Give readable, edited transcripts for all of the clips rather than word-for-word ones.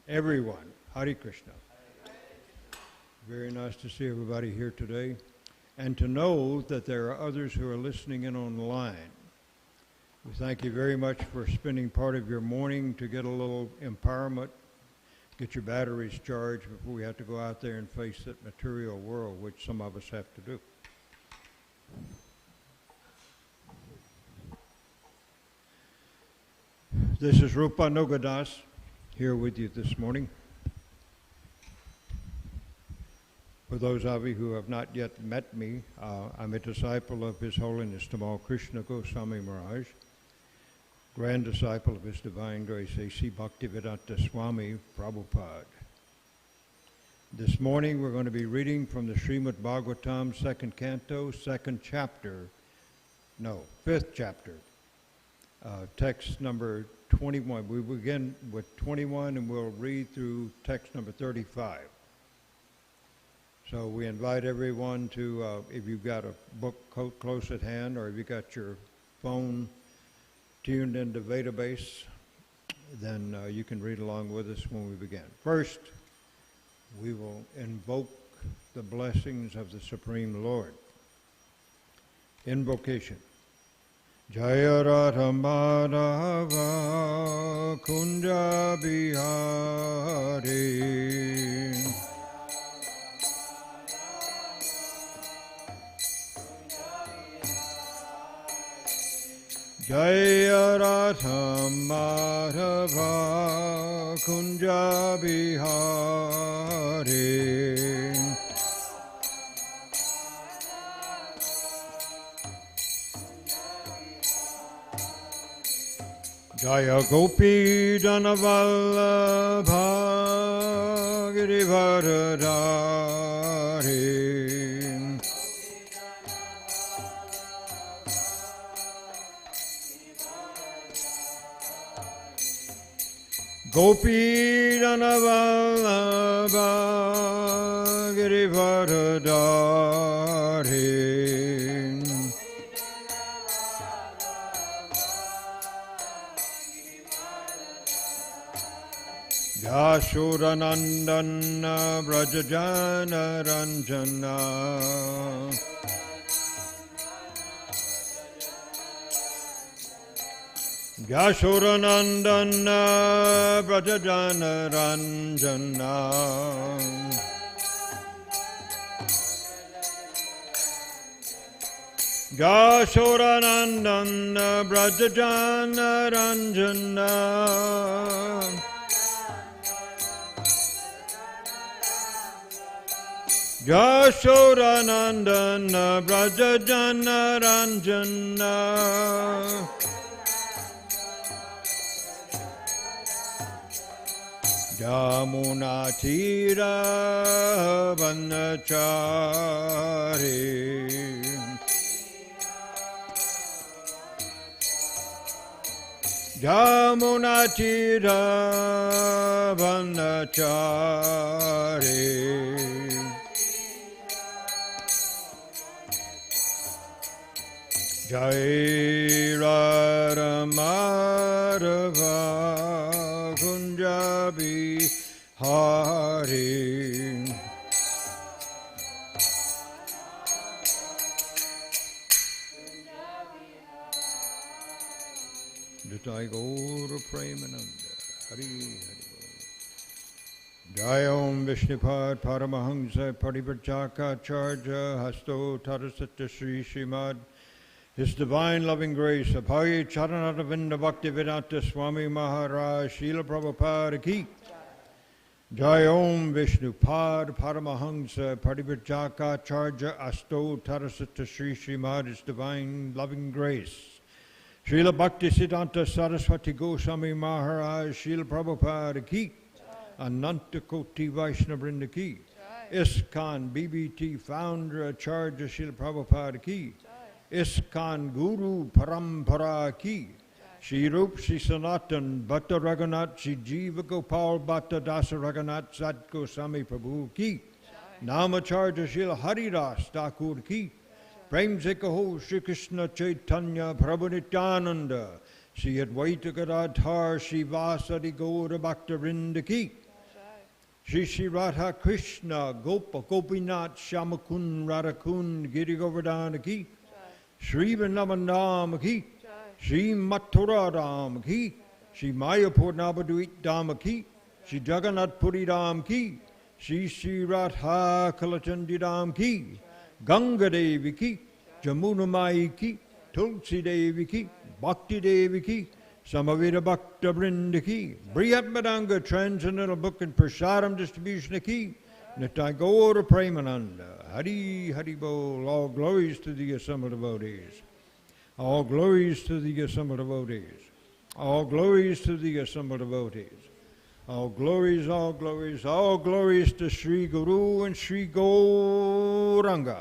Everyone, Hare Krishna. Very nice to see everybody here today, and to know that there are others who are listening in online. We thank you very much for spending part of your morning to get a little empowerment, get your batteries charged before we have to go out there and face that material world, which some of us have to do. This is Rupanuga Das here with you this morning. For those of you who have not yet met me, I'm a disciple of His Holiness Tamal Krishna Goswami Maharaj, grand disciple of His Divine Grace A.C. Bhaktivedanta Swami Prabhupada. This morning we're going to be reading from the Srimad Bhagavatam, 2nd canto, 2nd chapter, no, 5th chapter, text number 21. We begin with 21 and we'll read through text number 35. So we invite everyone to, if you've got a book close at hand or if you've got your phone tuned into database, then you can read along with us when we begin. First, we will invoke the blessings of the Supreme Lord. Invocation. Jaya Radha Madhava Kunja Bihari Jaya Radha Madhava Kunja Bihari Jaya Gopi Dhanavallabha Girivaradhari Gopi Dhanavallabha Girivaradhari Yashodanandana Brajajana Ranjana Yashodanandana Brajajana Ranjana Yashodanandana Brajajana Ranjana Yashodanandana Brajajana Ranjana Yamuna Tira Vanachari Yamuna Tira Vanachari Jai Radha Madhava Kunja Bihari Jai Gaura Premananda Hari Hari Jai Om Vishnupad Paramahamsa Parivrajaka Charja Hasto Tarasatya Sri Srimad His Divine Loving Grace, Abhay Charanaravinda Bhaktivedanta Swami Maharaj, Srila Prabhupada Ki. Jai Om Vishnupad Paramahamsa Parivrajaka Charja Asto Tarasata Sri Srimad His Divine Loving Grace. Srila Bhaktisiddhanta Saraswati Goswami Maharaj, Srila Prabhupada Ki. Ananta Koti Vaishnavrinda Ki. ISKCON BBT Founder Acharya Srila Prabhupada Ki. ISKCON Guru Parampara Ki. Shri Rup Shri Sanatan Bhatta Raghunath Shri Jiva Gopal Bhatta Dasa Raghunath Sat Goswami Prabhu Ki. Namacharya Srila Haridas Thakur Ki. Prem Se Kaho Shri Krishna Chaitanya Prabhu Nityananda Shri Advaita Gadadhar Shri Vasadi Gaura Bhakta Vrinda Ki. Shri Shri Radha Krishna Gopa Gopinath Shamakun Radhakun Giri Govardhana Ki Shri Vrindavan Ki Shri Mathura Ram Ki Shri Mayapur Navaduit Dham Ki Shri Jagannath Puri Ram Ki Shri Shri Radha Kalachandi Ram Ki Ganga Devi Ki Jamuna Mai Ki Tulsi Devi Ki Bhakti Devi Ki Samavita Bhakta Vrinda Ki Briyat Madanga Transcendental Book and Prasadam Distribution Ki Nitai Gaura Premananda Hari Hari Bol. All glories to the assembled devotees. All glories to the assembled devotees. All glories to the assembled devotees. All glories, all glories, all glories to Sri Guru and Sri Gauranga.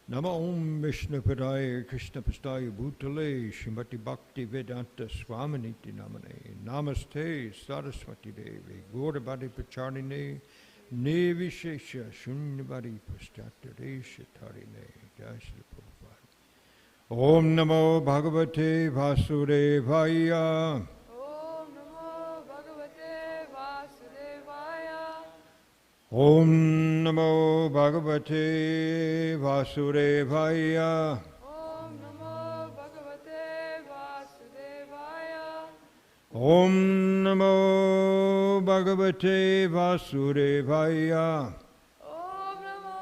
Nama Om Vishnu Padaya Krishna Pastaya Bhutale Shrimati Bhakti Vedanta Swaminiti Namane Namaste Saraswati Devi Gaurabadi Pacharine Nevishesha Shunyabadi Pastatadesha Tarine Jai Om Namo Bhagavate Vasudevaya. Om Namo Bhagavate Vasudevaya. Om Namo Bhagavate Vasudevaya. Om Namo Bhagavate Vasudevaya. Om Namo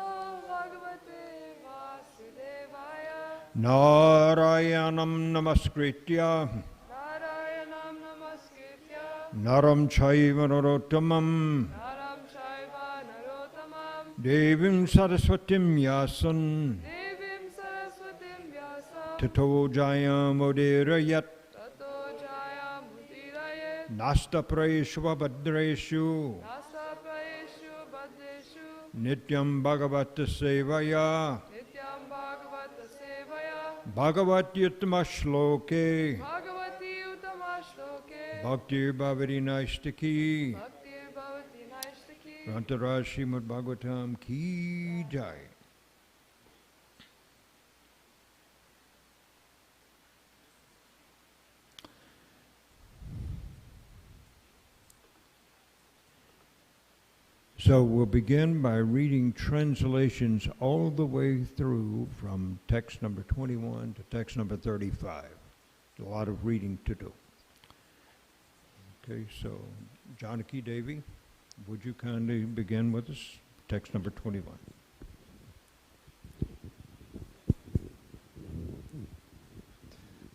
Bhagavate Vasudevaya. Narayanam Namaskritya Narayanam Namaskritya Naram Chaiva Narottamam Naram Chaiva Narottamam Devim Saraswatim Yasan Devim Saraswatim Vyasam Tato Jayam Udirayat Tato Jayam Udirayet Nasta Praeshva Badreshu Nasta Praeshu Badreshu Nityam Bhagavata Sevaya Nityam Bhagavata Sevaya Bhagavatyuttama Shloke Bhagavati Uttama Shloke Bhaktir Bhavati Naistaki Bhaktir Bhavati Naistaki Rantaraj Srimad Bhagavatam Ki Jai. So we'll begin by reading translations all the way through from text number 21 to text number 35. A lot of reading to do. Okay, so Janaki Devi, would you kindly begin with us? Text number 21.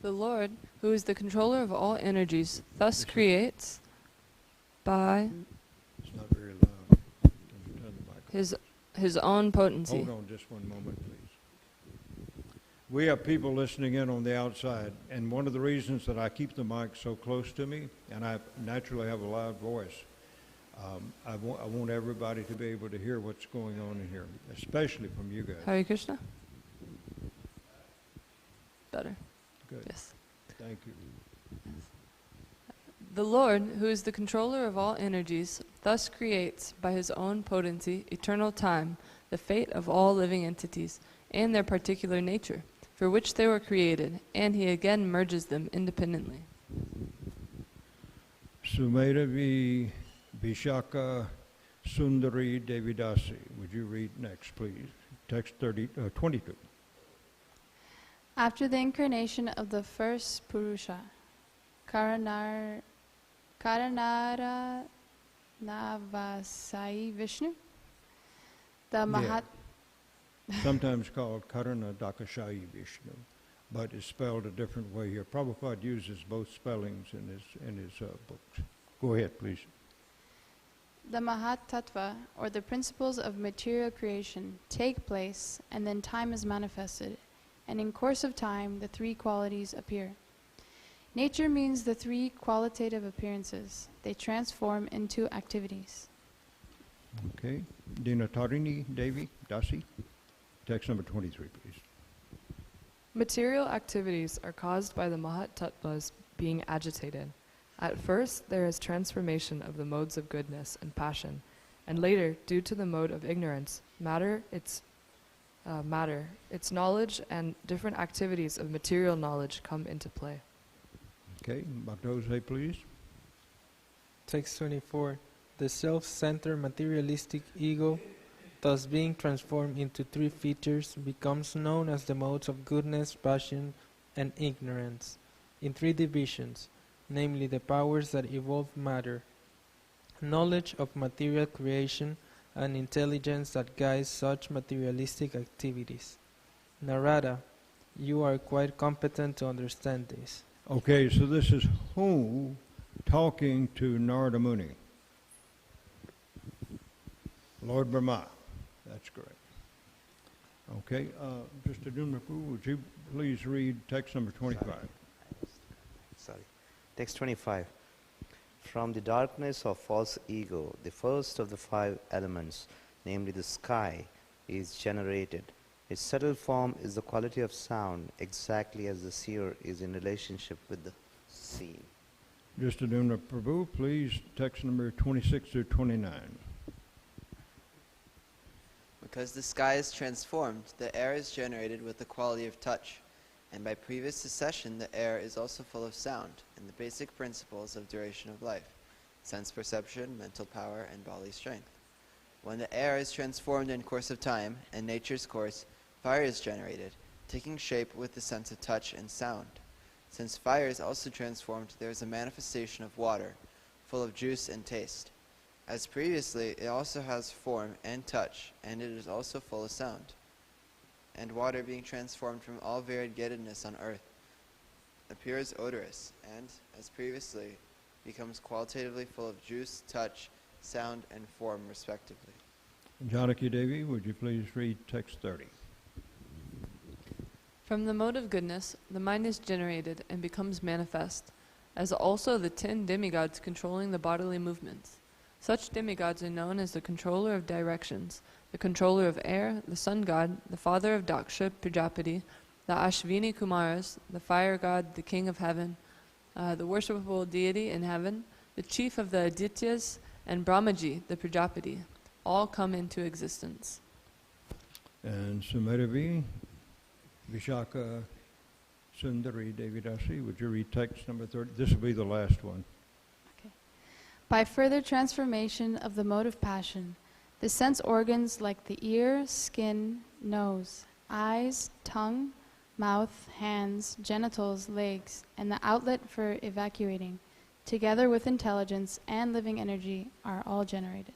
The Lord, who is the controller of all energies, thus creates by It's not very loud. Can you turn the microphone? his own potency. Hold on just one moment, please. We have people listening in on the outside, and one of the reasons that I keep the mic so close to me, and I naturally have a loud voice, I want everybody to be able to hear what's going on in here, especially from you guys. Hare Krishna? Better. Good. Yes. Thank you. The Lord, who is the controller of all energies, thus creates, by his own potency, eternal time, the fate of all living entities, and their particular nature, for which they were created, and he again merges them independently. Sumedha V. Vishaka Sundari Devidasi. Would you read next, please? Text 22. After the incarnation of the first Purusha, Karanara Navasai Vishnu, the Mahat... Sometimes called Karana Dakashayi Vishnu, but it's spelled a different way here. Prabhupada uses both spellings in his books. Go ahead, please. The Mahat Tattva, or the principles of material creation, take place, and then time is manifested, and in course of time the three qualities appear. Nature means the three qualitative appearances. They transform into activities. Okay. Dinatarini Devi Dasi. Text number 23, please. Material activities are caused by the Mahat Tattvas being agitated. At first, there is transformation of the modes of goodness and passion, and later, due to the mode of ignorance, its knowledge and different activities of material knowledge come into play. Okay. Bhakta, please. Text 24. the self-centered materialistic ego, thus being transformed into three features, becomes known as the modes of goodness, passion, and ignorance, in three divisions, namely the powers that evolve matter, knowledge of material creation, and intelligence that guides such materialistic activities. Narada, you are quite competent to understand this. Okay, so this is who talking to Narada Muni? Lord Brahma. That's correct. Okay, Mr. Dunmapu, would you please read text number 25? Sorry. Text 25. From the darkness of false ego, the first of the five elements, namely the sky, is generated. Its subtle form is the quality of sound, exactly as the seer is in relationship with the seen. Mr. Dunmapu, please, text number 26 through 29. Because the sky is transformed, the air is generated with the quality of touch, and by previous succession the air is also full of sound, and the basic principles of duration of life, sense perception, mental power, and bodily strength. When the air is transformed in course of time, and nature's course, fire is generated, taking shape with the sense of touch and sound. Since fire is also transformed, there is a manifestation of water, full of juice and taste. As previously, it also has form and touch, and it is also full of sound. And water, being transformed from all variegatedness on earth, appears odorous, and, as previously, becomes qualitatively full of juice, touch, sound, and form, respectively. Janaki Devi, would you please read text 30? From the mode of goodness, the mind is generated and becomes manifest, as also the 10 demigods controlling the bodily movements. Such demigods are known as the controller of directions, the controller of air, the sun god, the father of Daksha Prajapati, the Ashvini Kumaras, the fire god, the king of heaven, the worshipable deity in heaven, the chief of the Adityas, and Brahmaji, the Prajapati. All come into existence. And Sumeravi, Vishaka Sundari Devidasi, would you read text number 30? This will be the last one. By further transformation of the mode of passion, the sense organs like the ear, skin, nose, eyes, tongue, mouth, hands, genitals, legs, and the outlet for evacuating, together with intelligence and living energy, are all generated.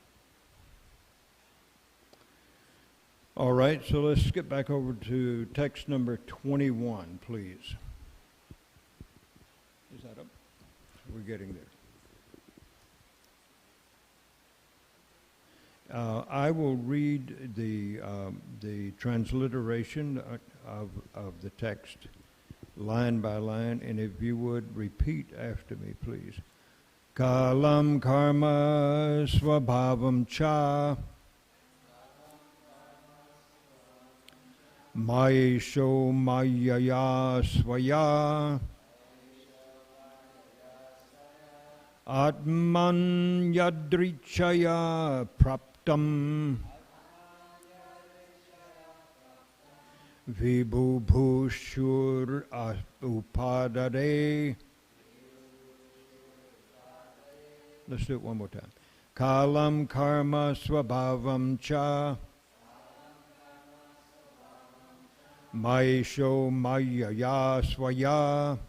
All right, so let's skip back over to text number 21, please. Is that up? We're getting there. I will read the transliteration of the text line by line, and if you would repeat after me, please. Kalam karma svabhavam cha mayesho mayaya svaya atman yadrichaya praptam vibhubhushur upadare. Let's do it one more time. Kalam karma svabhavam cha mayesho mayaya svaya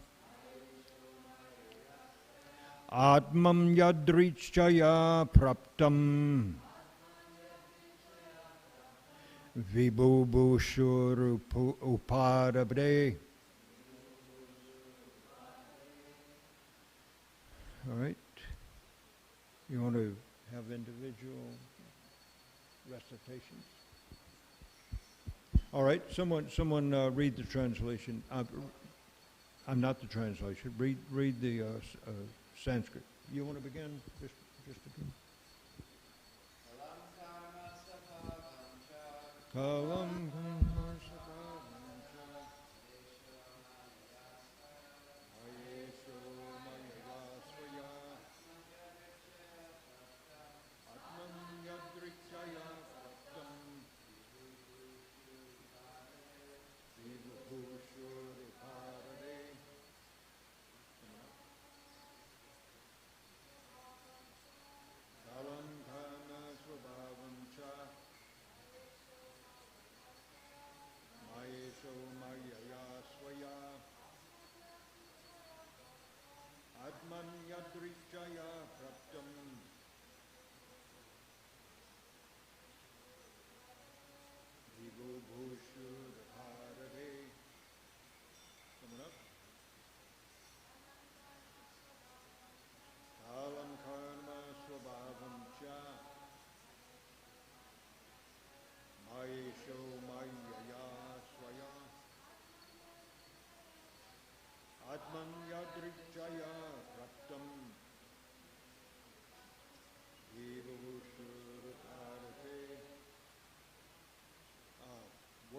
atmam yadrichaya praptam vibhubhushur upadare. All right. You want to have individual recitations? All right. Someone read the translation. I'm not the translation. Read the Sanskrit. You want to begin? Just begin. Kalam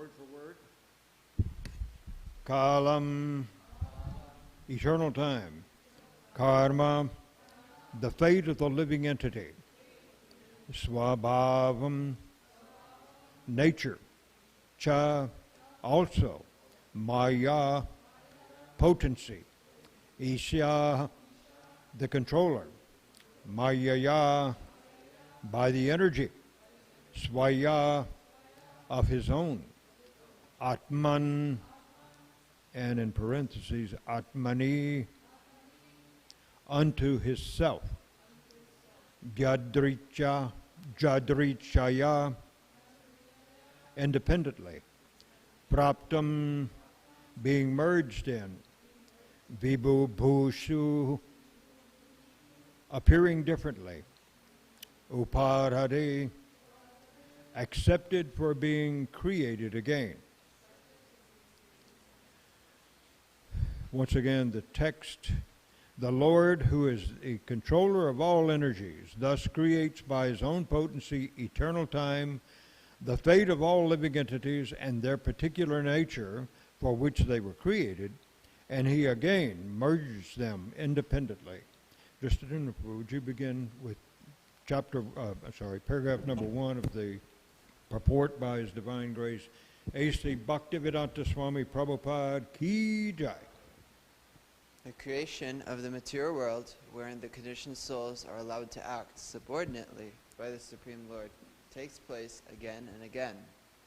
Word for word. Kalam, eternal time. Karma, the fate of the living entity. Swabhavam, nature. Cha, also. Maya, potency. Isya, the controller. Mayaya, by the energy. Swaya, of his own. Atman, and in parentheses, Atmani, unto his self. Jadrichaya, independently. Praptam, being merged in. Vibhu bhushu, appearing differently. Uparade, accepted for being created again. Once again, the text, the Lord, who is the controller of all energies, thus creates by his own potency eternal time, the fate of all living entities and their particular nature for which they were created, and he again merges them independently. Just would you begin with paragraph number 1 of the purport by His Divine Grace, A.C. Bhaktivedanta Swami Prabhupada Ki Jai. The creation of the material world, wherein the conditioned souls are allowed to act subordinately by the Supreme Lord, takes place again and again,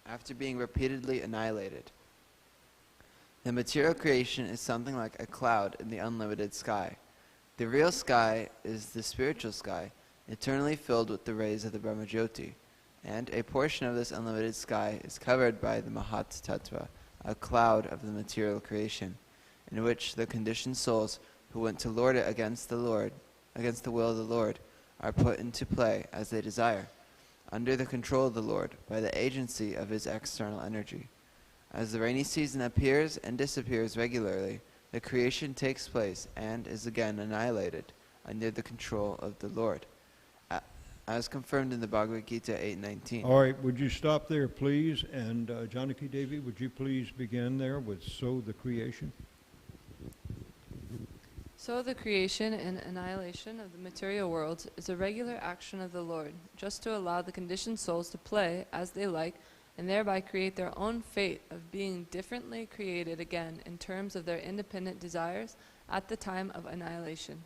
after being repeatedly annihilated. The material creation is something like a cloud in the unlimited sky. The real sky is the spiritual sky, eternally filled with the rays of the Brahmajyoti, and a portion of this unlimited sky is covered by the Mahat Tattva, a cloud of the material creation, in which the conditioned souls who want to lord it against the will of the Lord, are put into play as they desire, under the control of the Lord, by the agency of his external energy. As the rainy season appears and disappears regularly, the creation takes place and is again annihilated, under the control of the Lord, as confirmed in the Bhagavad Gita 8:19. All right, would you stop there, please? And Janaki Devi, would you please begin there with So the Creation? So the creation and annihilation of the material world is a regular action of the Lord, just to allow the conditioned souls to play as they like, and thereby create their own fate of being differently created again in terms of their independent desires at the time of annihilation.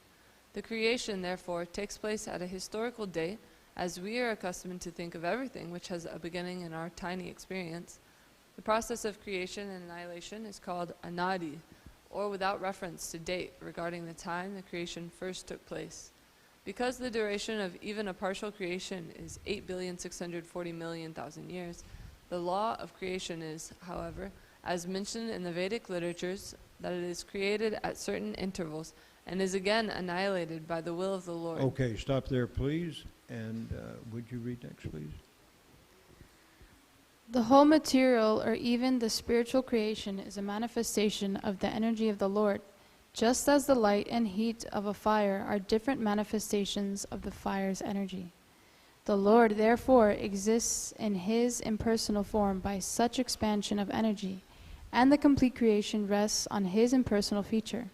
The creation, therefore, takes place at a historical date, as we are accustomed to think of everything which has a beginning in our tiny experience. The process of creation and annihilation is called anadi, or without reference to date regarding the time the creation first took place. Because the duration of even a partial creation is 8,640,000,000 years, the law of creation is, however, as mentioned in the Vedic literatures, that it is created at certain intervals and is again annihilated by the will of the Lord. Okay, stop there, please. And would you read next, please? The whole material, or even the spiritual creation, is a manifestation of the energy of the Lord, just as the light and heat of a fire are different manifestations of the fire's energy. The Lord, therefore, exists in his impersonal form by such expansion of energy, and the complete creation rests on his impersonal feature.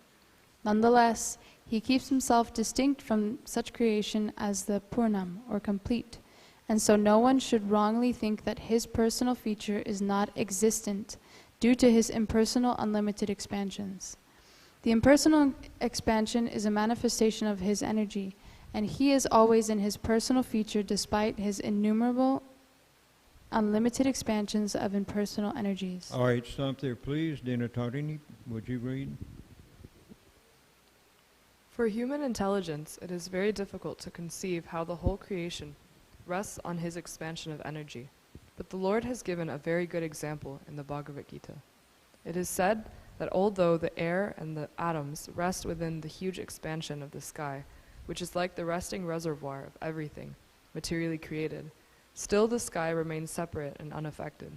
Nonetheless, he keeps himself distinct from such creation as the Purnam, or complete, and so no one should wrongly think that his personal feature is not existent due to his impersonal unlimited expansions. The impersonal expansion is a manifestation of his energy, and he is always in his personal feature despite his innumerable unlimited expansions of impersonal energies. All right, stop there, please. Dina Tarini, would you read? For human intelligence, it is very difficult to conceive how the whole creation rests on his expansion of energy. But the Lord has given a very good example in the Bhagavad Gita. It is said that although the air and the atoms rest within the huge expansion of the sky, which is like the resting reservoir of everything materially created, still the sky remains separate and unaffected.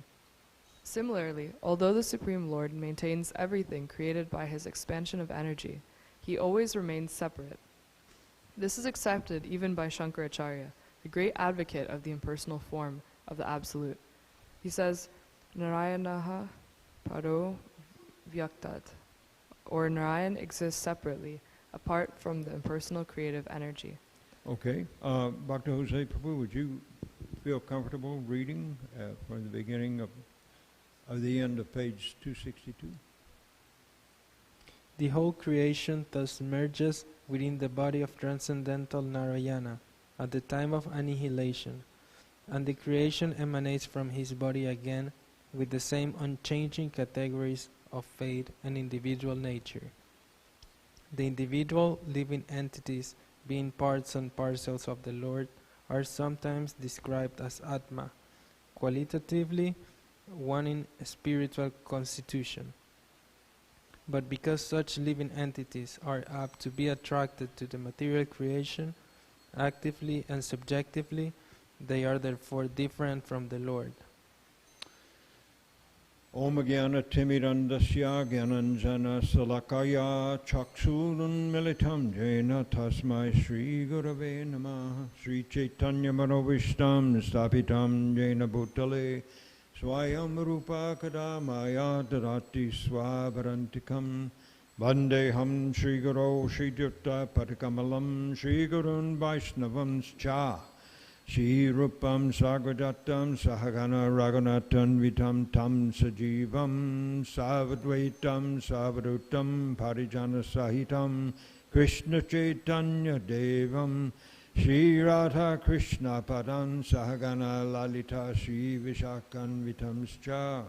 Similarly, although the Supreme Lord maintains everything created by his expansion of energy, he always remains separate. This is accepted even by Shankaracharya, the great advocate of the impersonal form of the Absolute. He says, Narayanaha Paro Vyaktat, or Narayan exists separately, apart from the impersonal creative energy. Okay. Bhakta Jose Prabhu, would you feel comfortable reading from the beginning of the end of page 262? The whole creation thus merges within the body of transcendental Narayana at the time of annihilation, and the creation emanates from his body again with the same unchanging categories of fate and individual nature. The individual living entities, being parts and parcels of the Lord, are sometimes described as Atma, qualitatively one in spiritual constitution. But because such living entities are apt to be attracted to the material creation, actively and subjectively, they are therefore different from the Lord. Om Jnana Timirandasya Jnananjana Salakaya Chakshurun Militam Jena Tasmai Sri Gurave Namah Sri Chaitanya Manovistam Stapitam Jena Bhutale Swayam Rupa Kadamaya Darati Swavarantikam Vandeham Sri Guru Sri Jutta Patikamalam Sri Gurun Vaishnavams Cha Shri Rupam Sagrajatam Sahagana Raghunathan Vitam Tam Sajivam Savadvaitam Savadutam Parijana Sahitam Krishna Chaitanya Devam Shri Radha Krishna Padam Sahagana Lalita Shri Vishakan Vitamscha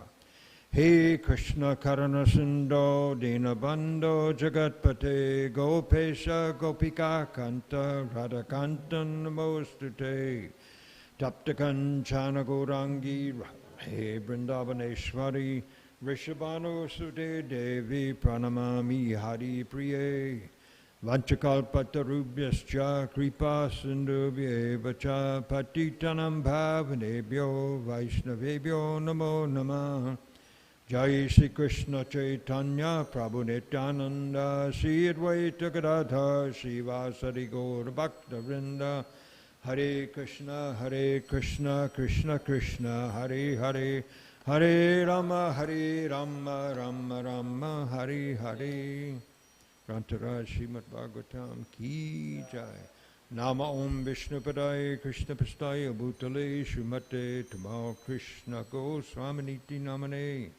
He Krishna Karana Sindho Dinabandho Jagatpate Gopesha Gopika Kanta Radhakantan Namostute Taptakan Chana Gaurangi He Vrindavaneshwari Rishabhanu Sute Devi Pranamami Hari Priye Vanchakalpatarubhyascha Kripa Sindhubhye Cha Patitanam Bhavanebhyo Vaishnavebhyo Namo Namah Jai Shri Krishna Chaitanya Prabhu Nityananda Shri Advaita Gadadhar Shri Vasari Gaur Bhakta Vrinda Hare Krishna Krishna Krishna Hare Hare Hare Rama Rama Rama Hare Hare Grantaraj Srimad Bhagavatam Ki Jai Nama Om Vishnupadaya Krishna Pastaya Bhutale Srimate Tamal Krishna Goswaminiti Namane.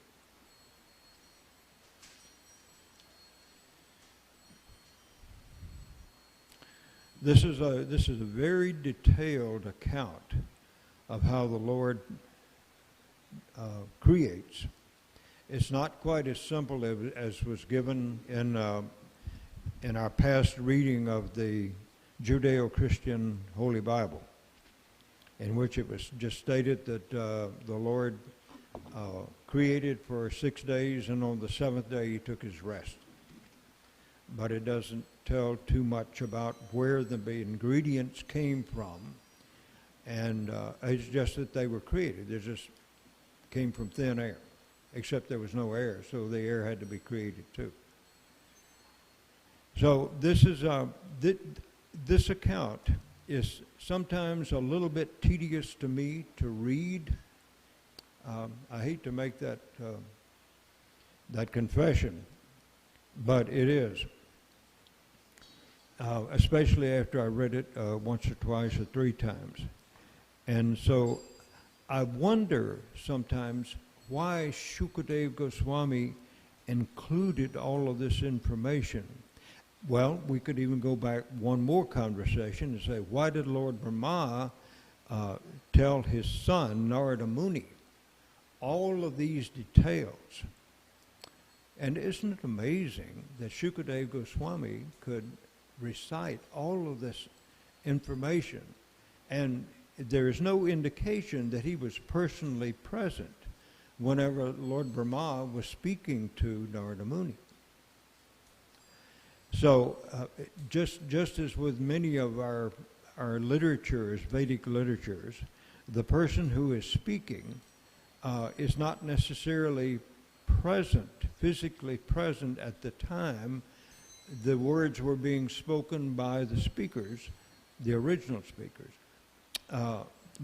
This is a very detailed account of how the Lord creates. It's not quite as simple as was given in our past reading of the Judeo-Christian Holy Bible, in which it was just stated that the Lord created for 6 days, and on the seventh day he took his rest. But it doesn't tell too much about where the ingredients came from, and it's just that they were created. They just came from thin air, except there was no air, so the air had to be created too. So this is this account is sometimes a little bit tedious to me to read. I hate to make that confession, but it is. Especially after I read it once or twice or three times. And so I wonder sometimes why Shukadev Goswami included all of this information. Well, we could even go back one more conversation and say, why did Lord Brahma tell his son, Narada Muni, all of these details? And isn't it amazing that Shukadev Goswami could recite all of this information, and there is no indication that he was personally present whenever Lord Brahma was speaking to Narada Muni. So just as with many of our literatures, Vedic literatures, the person who is speaking is not necessarily present, physically present at the time the words were being spoken by the speakers, the original speakers,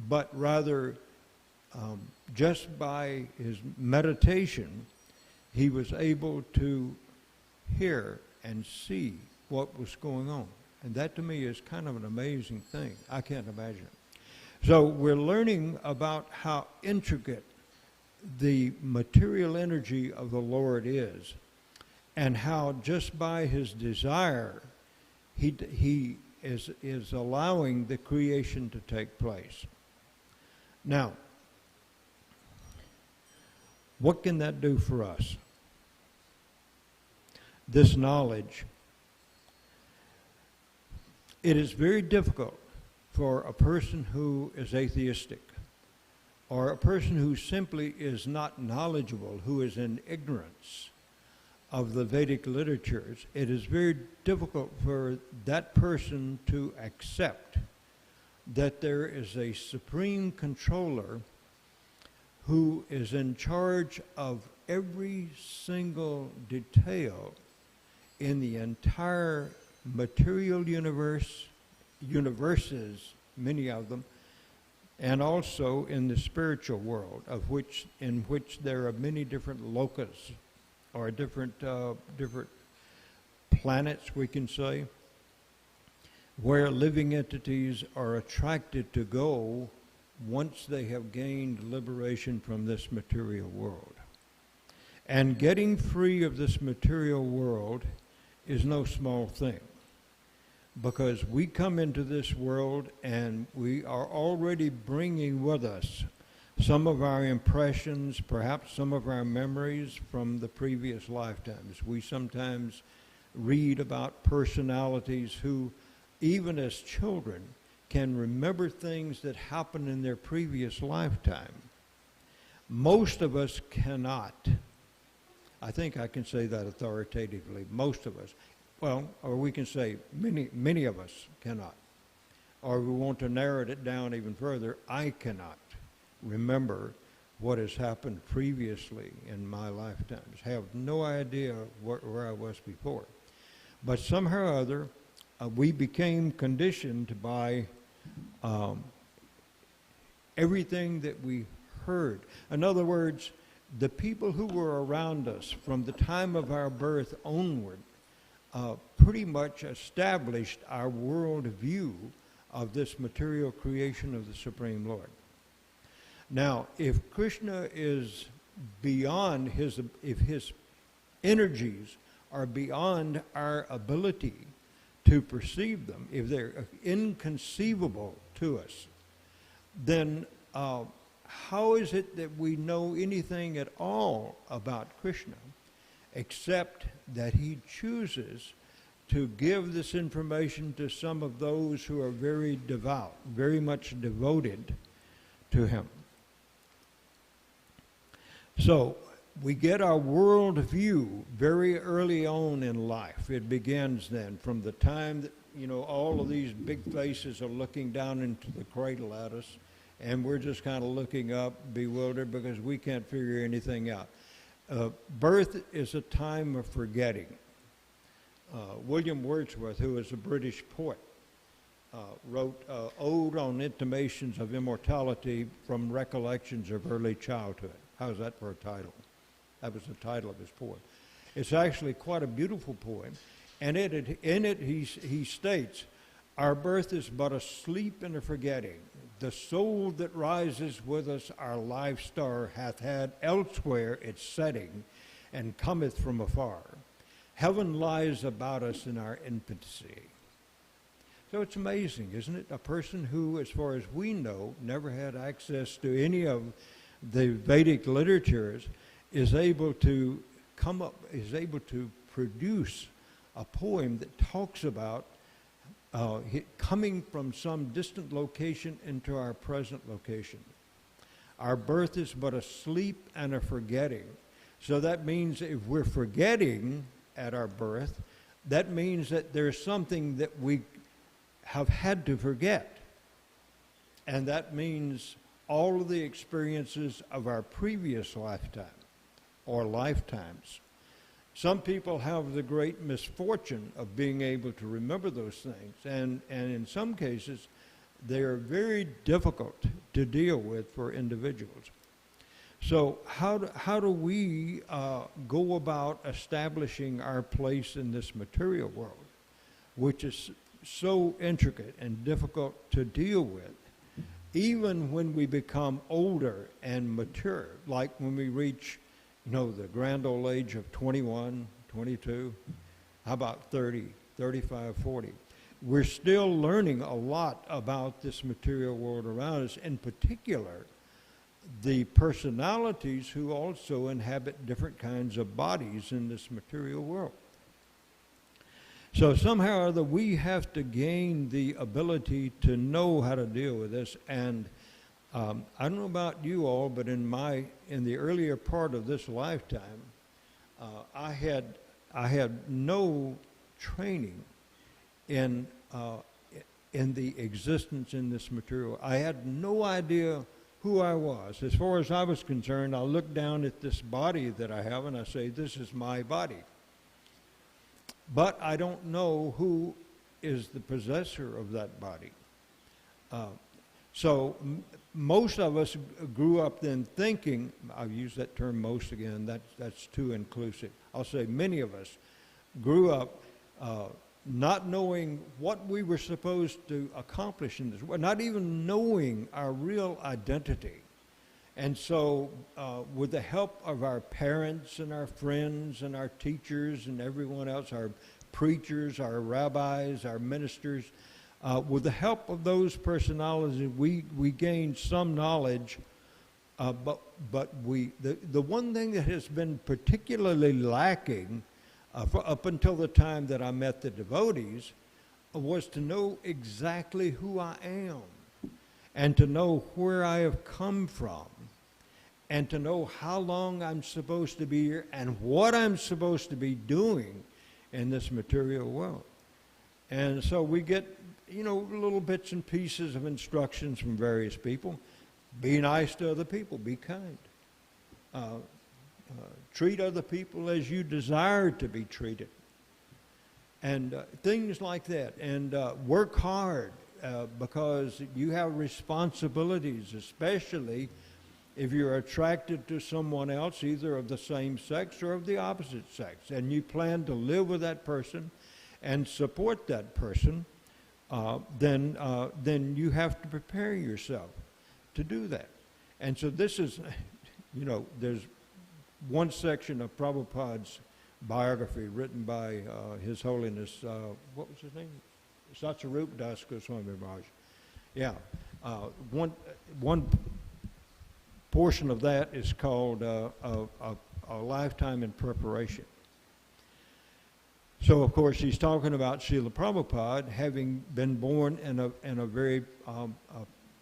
but rather just by his meditation, he was able to hear and see what was going on. And that to me is kind of an amazing thing. I can't imagine it. So we're learning about how intricate the material energy of the Lord is, and how just by his desire he is allowing the creation to take place. Now, what can that do for us? This knowledge. It is very difficult for a person who is atheistic, or a person who simply is not knowledgeable, who is in ignorance of the Vedic literatures. It is very difficult for that person to accept that there is a supreme controller who is in charge of every single detail in the entire material universes, many of them, and also in the spiritual world, in which there are many different locus, or different planets, we can say, where living entities are attracted to go once they have gained liberation from this material world. And getting free of this material world is no small thing, because we come into this world and we are already bringing with us some of our impressions, perhaps some of our memories from the previous lifetimes. We sometimes read about personalities who, even as children, can remember things that happened in their previous lifetime. Most of us cannot. I think I can say that authoritatively. Most of us. Well, or we can say many of us cannot. Or we want to narrow it down even further, I cannot remember what has happened previously in my lifetimes. Have no idea where I was before. But somehow or other, we became conditioned by everything that we heard. In other words, the people who were around us from the time of our birth onward pretty much established our world view of this material creation of the Supreme Lord. Now, if Krishna is beyond if his energies are beyond our ability to perceive them, if they're inconceivable to us, then how is it that we know anything at all about Krishna, except that he chooses to give this information to some of those who are very devout, very much devoted to him? So we get our world view very early on in life. It begins then from the time that, all of these big faces are looking down into the cradle at us, and we're just kind of looking up, bewildered, because we can't figure anything out. Birth is a time of forgetting. William Wordsworth, who is a British poet, wrote an ode on intimations of immortality from recollections of early childhood. How's that for a title? That was the title of his poem. It's actually quite a beautiful poem, and in it he states, "Our birth is but a sleep and a forgetting. The soul that rises with us, our life star, hath had elsewhere its setting, and cometh from afar. Heaven lies about us in our infancy." So it's amazing, isn't it? A person who, as far as we know, never had access to any of the Vedic literatures is able to produce a poem that talks about coming from some distant location into our present location. Our birth is but a sleep and a forgetting. So that means if we're forgetting at our birth, that means that there's something that we have had to forget. And that means all of the experiences of our previous lifetime or lifetimes. Some people have the great misfortune of being able to remember those things, and in some cases they are very difficult to deal with for individuals. So how do we go about establishing our place in this material world, which is so intricate and difficult to deal with, even when we become older and mature, like when we reach, the grand old age of 21, 22, how about 30, 35, 40? We're still learning a lot about this material world around us, in particular, the personalities who also inhabit different kinds of bodies in this material world. So somehow or other, we have to gain the ability to know how to deal with this. And I don't know about you all, but in the earlier part of this lifetime, I had no training in the existence in this material. I had no idea who I was. As far as I was concerned, I looked down at this body that I have and I say, this is my body. But I don't know who is the possessor of that body. So most of us grew up then thinking, I'll use that term most again, that's too inclusive. I'll say many of us grew up not knowing what we were supposed to accomplish in this world, not even knowing our real identity. And so with the help of our parents and our friends and our teachers and everyone else, our preachers, our rabbis, our ministers, with the help of those personalities, we gained some knowledge. But the one thing that has been particularly lacking up until the time that I met the devotees was to know exactly who I am and to know where I have come from and to know how long I'm supposed to be here and what I'm supposed to be doing in this material world. And so we get, little bits and pieces of instructions from various people. Be nice to other people. Be kind. Treat other people as you desire to be treated. And things like that. And work hard because you have responsibilities, especially if you're attracted to someone else, either of the same sex or of the opposite sex, and you plan to live with that person and support that person, then you have to prepare yourself to do that. And so this is, there's one section of Prabhupada's biography written by His Holiness, what was his name? Satsarup Das Goswami Maharaj. Yeah. One portion of that is called a lifetime in preparation. So, of course, he's talking about Srila Prabhupada having been born in a very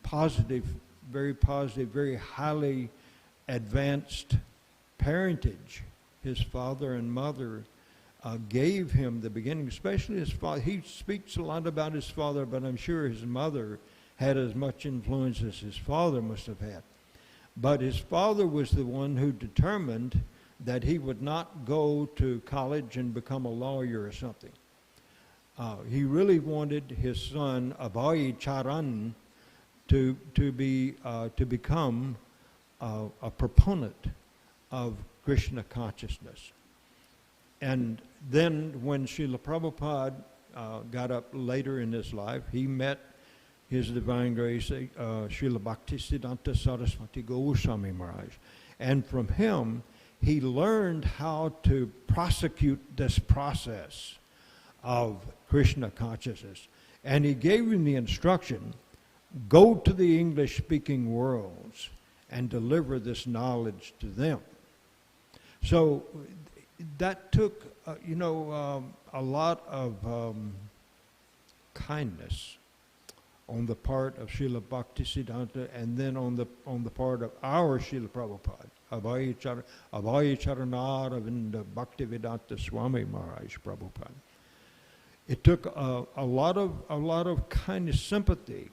positive, very highly advanced parentage. His father and mother gave him the beginning, especially his father. He speaks a lot about his father, but I'm sure his mother had as much influence as his father must have had. But his father was the one who determined that he would not go to college and become a lawyer or something. He really wanted his son Abhay Charan to become a proponent of Krishna consciousness. And then when Srila Prabhupada got up later in his life, he met His Divine Grace, Srila Bhaktisiddhanta Saraswati Goswami Maharaj. And from him, he learned how to prosecute this process of Krishna consciousness. And he gave him the instruction, go to the English-speaking worlds and deliver this knowledge to them. So that took, a lot of kindness on the part of Srila Bhaktisiddhanta and then on the part of our Srila Prabhupada, Abhay Charanaravindra Bhaktivedanta Swami Maharaj Prabhupada. It took a lot of kind of sympathy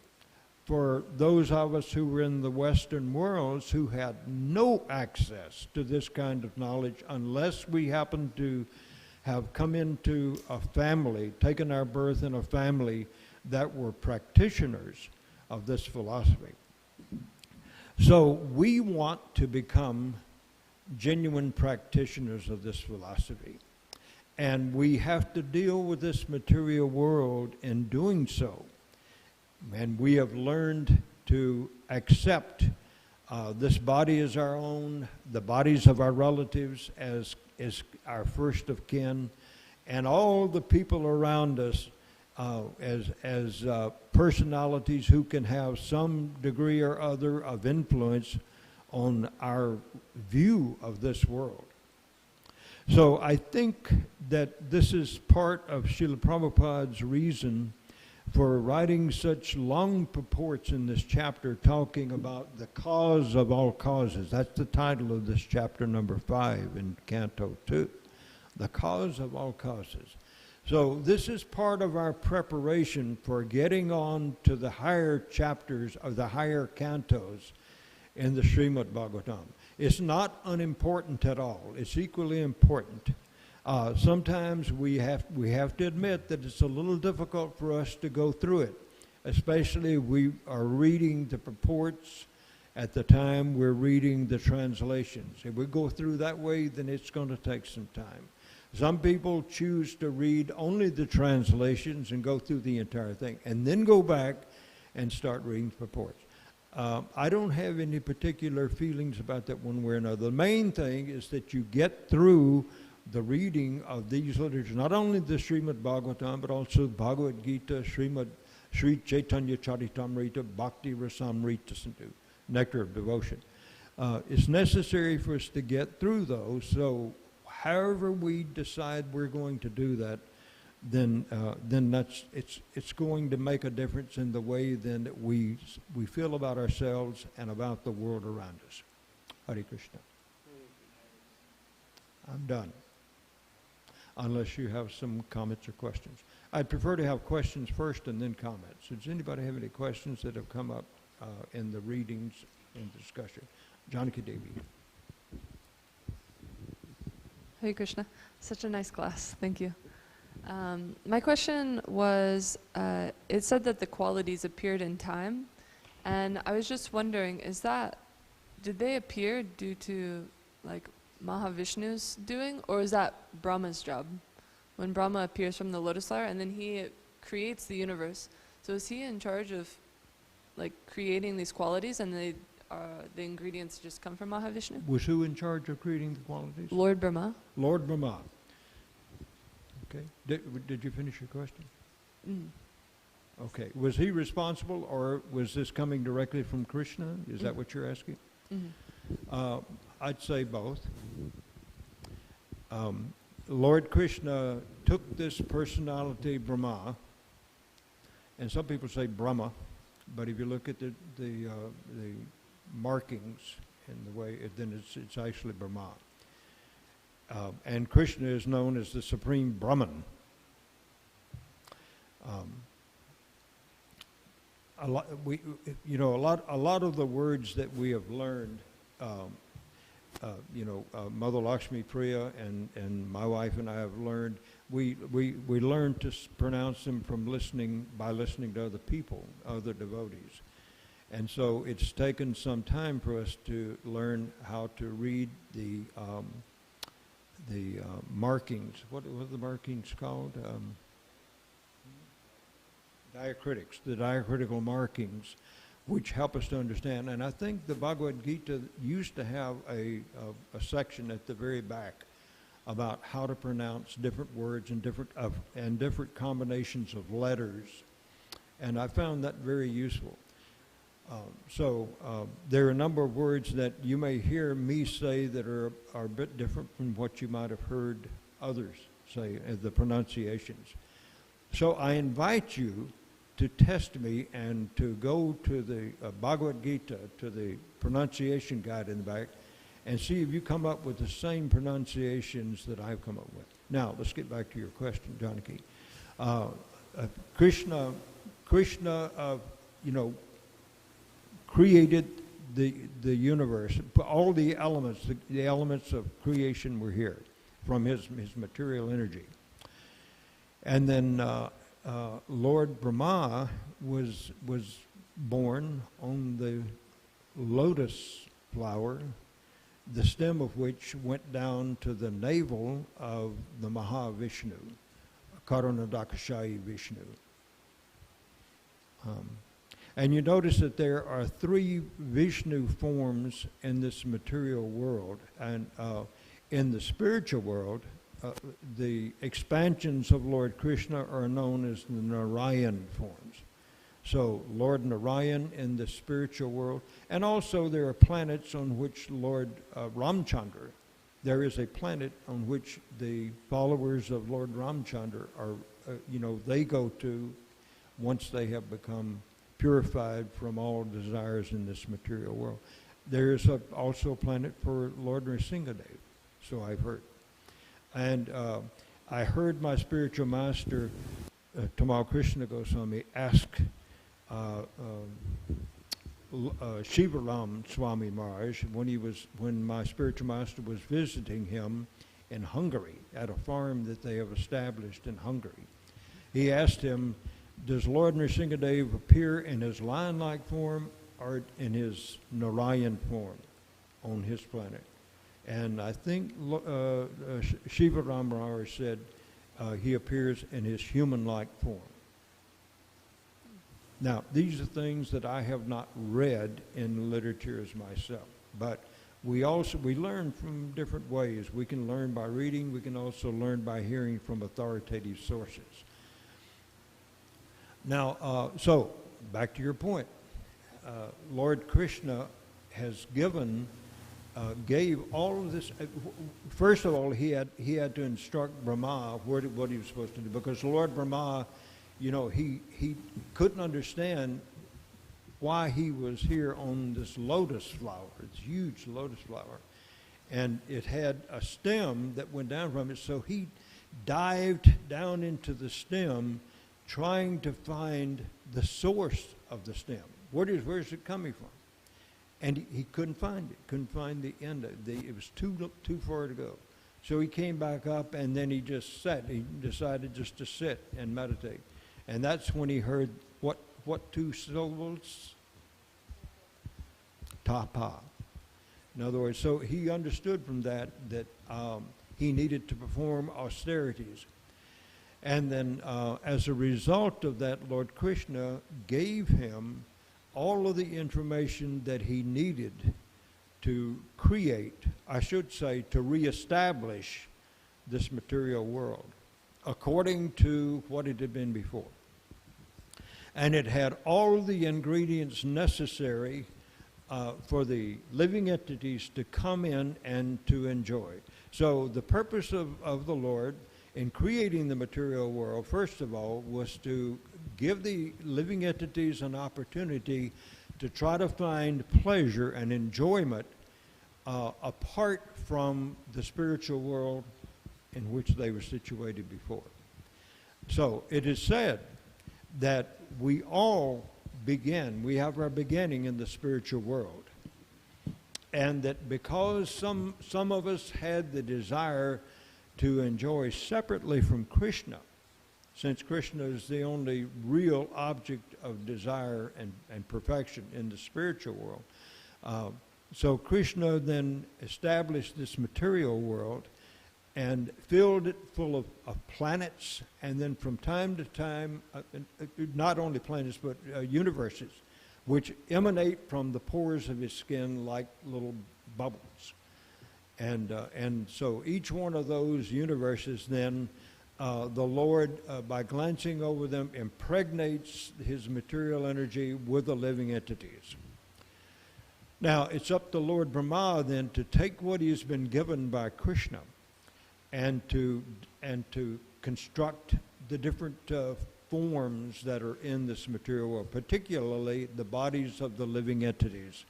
for those of us who were in the Western worlds who had no access to this kind of knowledge unless we happened to have come into a family, taken our birth in a family that were practitioners of this philosophy. So we want to become genuine practitioners of this philosophy. And we have to deal with this material world in doing so. And we have learned to accept this body as our own, the bodies of our relatives as our first of kin, and all the people around us as personalities who can have some degree or other of influence on our view of this world. So I think that this is part of Srila Prabhupada's reason for writing such long purports in this chapter talking about the cause of all causes. That's the title of this chapter number 5 in Canto 2. The cause of all causes. So this is part of our preparation for getting on to the higher chapters of the higher cantos in the Srimad Bhagavatam. It's not unimportant at all. It's equally important. Sometimes we have to admit that it's a little difficult for us to go through it, especially if we are reading the purports at the time we're reading the translations. If we go through that way, then it's going to take some time. Some people choose to read only the translations and go through the entire thing, and then go back and start reading purports. I don't have any particular feelings about that one way or another. The main thing is that you get through the reading of these literatures, not only the Srimad Bhagavatam, but also Bhagavad Gita, Sri Chaitanya Charitamrita, Bhakti Rasamrita Sindhu, Nectar of Devotion. It's necessary for us to get through those, so however we decide we're going to do that, then it's going to make a difference in the way then that we feel about ourselves and about the world around us. Hare Krishna. I'm done. Unless you have some comments or questions. I'd prefer to have questions first and then comments. Does anybody have any questions that have come up in the readings and discussion? Janaki Devi. Hare Krishna. Such a nice class. Thank you. My question was, it said that the qualities appeared in time, and I was just wondering, did they appear due to like Mahavishnu's doing, or is that Brahma's job? When Brahma appears from the lotus flower and then he creates the universe, so is he in charge of like creating these qualities, and the ingredients just come from Mahavishnu? Was who in charge of creating the qualities? Lord Brahma. Lord Brahma. Okay. Did you finish your question? Mm. Okay. Was he responsible, or was this coming directly from Krishna? Is that what you're asking? Mm-hmm. I'd say both. Lord Krishna took this personality, Brahma, and some people say Brahma, but if you look at the markings in the way, then it's actually Brahma. And Krishna is known as the Supreme Brahman. A lot of the words that we have learned, Mother Lakshmi Priya and my wife and I have learned, we learn to pronounce them by listening to other people, other devotees. And so it's taken some time for us to learn how to read the markings. What were the markings called? Diacritics, the diacritical markings, which help us to understand. And I think the Bhagavad Gita used to have a section at the very back about how to pronounce different words and different combinations of letters, and I found that very useful. There are a number of words that you may hear me say that are a bit different from what you might have heard others say, the pronunciations. So I invite you to test me and to go to the Bhagavad Gita, to the pronunciation guide in the back, and see if you come up with the same pronunciations that I've come up with. Now, let's get back to your question, Janaki. Krishna, created the universe. All the elements of creation were here from his material energy. And then Lord Brahma was born on the lotus flower, the stem of which went down to the navel of the Mahavishnu, Karanadakashayi Vishnu. And you notice that there are 3 Vishnu forms in this material world, and in the spiritual world, the expansions of Lord Krishna are known as the Narayan forms. So Lord Narayan in the spiritual world, and also there are planets on which Lord Ramchandra, there is a planet on which the followers of Lord Ramchandra are, they go to once they have become purified from all desires in this material world. There is also a planet for Lord Nrsingadev, so I've heard. And I heard my spiritual master, Tamal Krishna Goswami, ask Shivaram Swami Maharaj when my spiritual master was visiting him in Hungary at a farm that they have established in Hungary. He asked him, does Lord Nrsingadev appear in his lion-like form or in his Narayan form on his planet? And I think Shiva Ramrao said he appears in his human-like form. Now, these are things that I have not read in literature as myself, but we learn from different ways. We can learn by reading. We can also learn by hearing from authoritative sources. Now, so back to your point. Lord Krishna has gave all of this. First of all, he had to instruct Brahma what he was supposed to do, because Lord Brahma, he couldn't understand why he was here on this lotus flower, this huge lotus flower, and it had a stem that went down from it. So he dived down into the stem, trying to find the source of the stem. Where's it coming from? And he couldn't find it. Couldn't find the end of it. It was too far to go. So he came back up, and then he just sat. He decided just to sit and meditate. And that's when he heard what 2 syllables? Tapa. In other words, so he understood from that he needed to perform austerities. And then as a result of that, Lord Krishna gave him all of the information that he needed to create, I should say, to reestablish this material world according to what it had been before. And it had all of the ingredients necessary for the living entities to come in and to enjoy. So the purpose of the Lord in creating the material world, first of all, was to give the living entities an opportunity to try to find pleasure and enjoyment apart from the spiritual world in which they were situated before. So it is said that we all we have our beginning in the spiritual world. And that because some of us had the desire to enjoy separately from Krishna, since Krishna is the only real object of desire and perfection in the spiritual world. So Krishna then established this material world and filled it full of planets, and then from time to time, not only planets, but universes, which emanate from the pores of his skin like little bubbles. And so each one of those universes then, the Lord, by glancing over them, impregnates his material energy with the living entities. Now, it's up to Lord Brahma then to take what he has been given by Krishna and to construct the different forms that are in this material world, particularly the bodies of the living entities.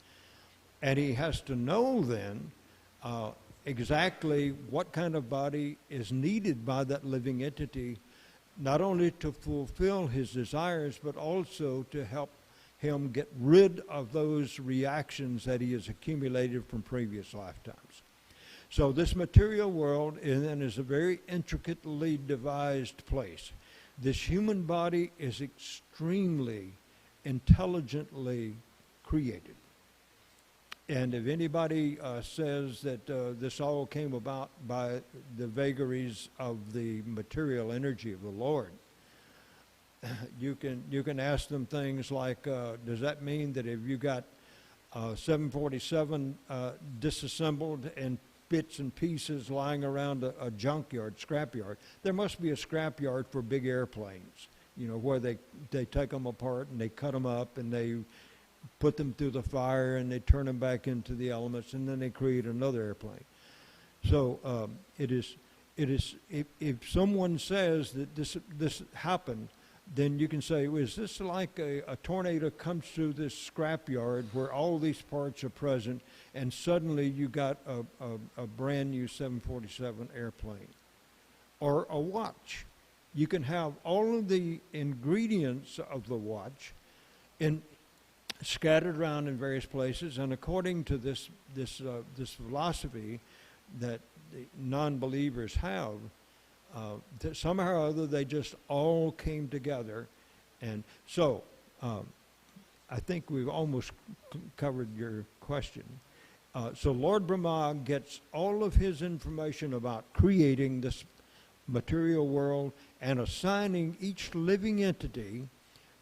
And he has to know then exactly what kind of body is needed by that living entity, not only to fulfill his desires, but also to help him get rid of those reactions that he has accumulated from previous lifetimes. So this material world is a very intricately devised place. This human body is extremely intelligently created. And if anybody says that this all came about by the vagaries of the material energy of the Lord, you can ask them things like, does that mean that if you got 747 disassembled in bits and pieces lying around a junkyard, scrapyard, there must be a scrapyard for big airplanes, where they take them apart and they cut them up and they put them through the fire and they turn them back into the elements and then they create another airplane. So it is if someone says that this happened, then you can say, is this like a tornado comes through this scrapyard where all these parts are present and suddenly you got a brand new 747 airplane? Or a watch. You can have all of the ingredients of the watch scattered around in various places, and according to this philosophy that the non-believers have, that somehow or other they just all came together. And so I think we've almost covered your question. So Lord Brahma gets all of his information about creating this material world and assigning each living entity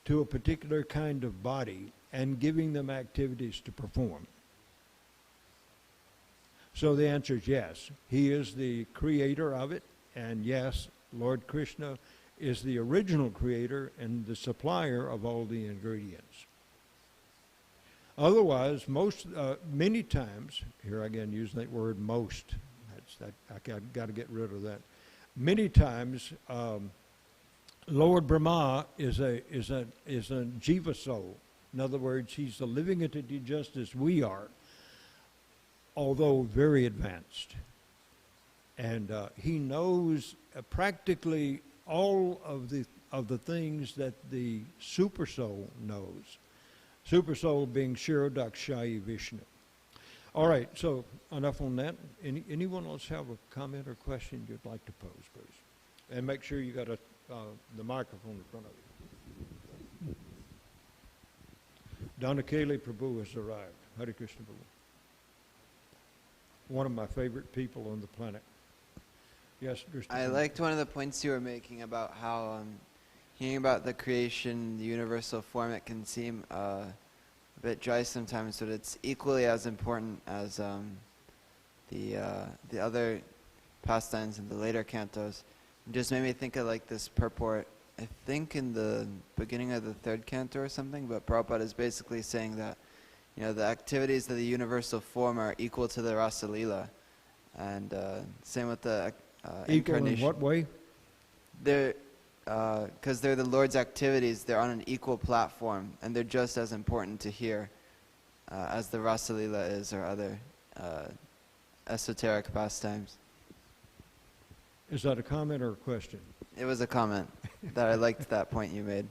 to a particular kind of body and giving them activities to perform. So the answer is yes. He is the creator of it, and yes, Lord Krishna is the original creator and the supplier of all the ingredients. Otherwise, many times, here again using that word most, I got to get rid of that. Many times, Lord Brahma is a jiva soul. In other words, he's a living entity just as we are, although very advanced. And he knows practically all of the things that the super soul knows. Super soul being Shirodakshai Vishnu. All right, so enough on that. Anyone else have a comment or question you'd like to pose, please? And make sure you got the microphone in front of you. Danakeli Prabhu has arrived. Hare Krishna Prabhu. One of my favorite people on the planet. Yes, Krishna. I liked one of the points you were making about how hearing about the creation, the universal form, it can seem a bit dry sometimes, but it's equally as important as the other pastimes in the later cantos. It just made me think of like this purport, I think in the beginning of the third canto or something, but Prabhupada is basically saying that, the activities of the universal form are equal to the Rasa Leela. And same with the Equal incarnation. in what way? They're, because they're the Lord's activities, they're on an equal platform, and they're just as important to hear as the Rasa Leela is or other esoteric pastimes. Is that a comment or a question? It was a comment that I liked that point you made.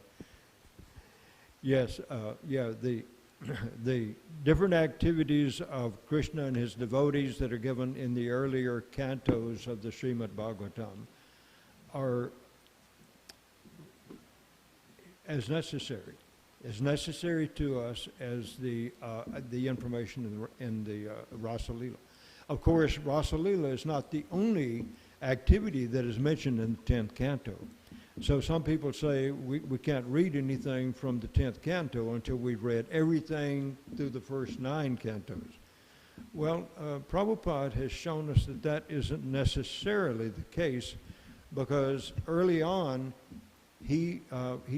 Yes, the different activities of Krishna and his devotees that are given in the earlier cantos of the Srimad Bhagavatam are as necessary to us as the information in the Rasa Leela. Of course, Rasa Leela is not the only activity that is mentioned in the 10th canto. So some people say we can't read anything from the 10th canto until we've read everything through the first 9 cantos. Well, Prabhupada has shown us that isn't necessarily the case, because early on he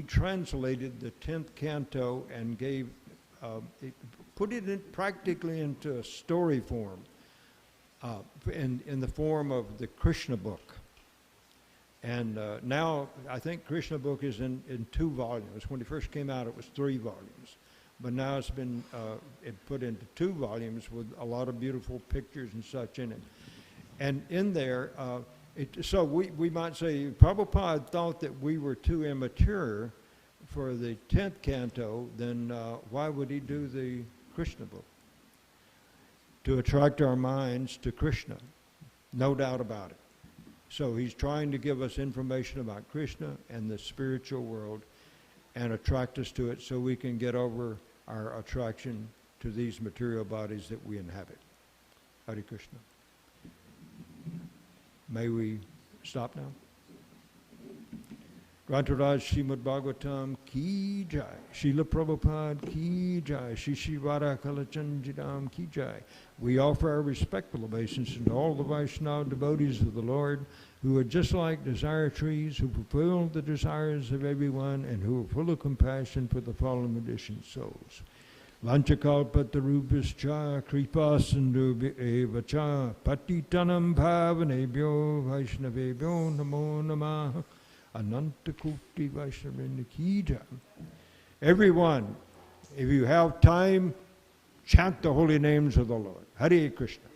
translated the 10th canto and put it practically into a story form, in the form of the Krishna book. And now I think Krishna book is in 2 volumes. When it first came out, it was 3 volumes. But now it's been put into 2 volumes with a lot of beautiful pictures and such in it. And in there, so we might say Prabhupada thought that we were too immature for the 10th canto, then why would he do the Krishna book? To attract our minds to Krishna, no doubt about it. So he's trying to give us information about Krishna and the spiritual world, and attract us to it so we can get over our attraction to these material bodies that we inhabit. Hare Krishna. May we stop now? Grantaraj Srimad Bhagavatam Ki Jai, Srila Prabhupada Ki Jai, Shri Shri Radha Kalachandjidam Ki Jai. We offer our respectful obeisance to all the Vaishnava devotees of the Lord who are just like desire trees, who fulfill the desires of everyone, and who are full of compassion for the fallen conditioned souls. Vanchakalpatarubhischa kripasindu evacha patitanam bhavanebhyo vaishnavebhyo namo namaha anantakoti vaishnavendra ki jai. Everyone, if you have time, chant the holy names of the Lord. Hare Krishna.